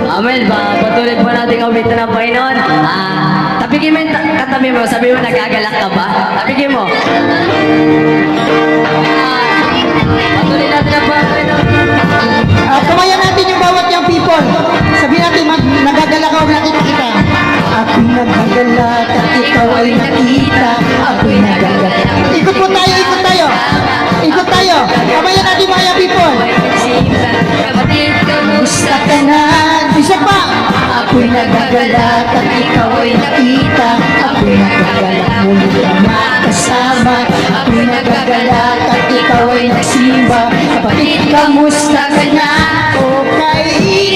Amen. Patuloy po natin kawitan ng Panginoon. Tapigin mo yung katabi mo. Sabi mo, nagagalak ka ba? Tapigin mo. Patuloy natin ang Panginoon. Kamayan natin yung bawat young people. Sabihin natin, nagagalak ako nakikita. Ako'y nagagalak at ikaw ay nakita. Ako'y nagagalak. Ikot po tayo, ikot tayo. Ikot tayo. Kamayan natin mga young people. Kapatid, kamusta Kamusta ka na? Isa pa. Ako'y nagagalak at ikaw ay nakita. Ako'y nagagalak muli ka makasama. Ako'y nagagalak at ikaw ay nagsimba. Kapatid, kamusta ka na? Okay.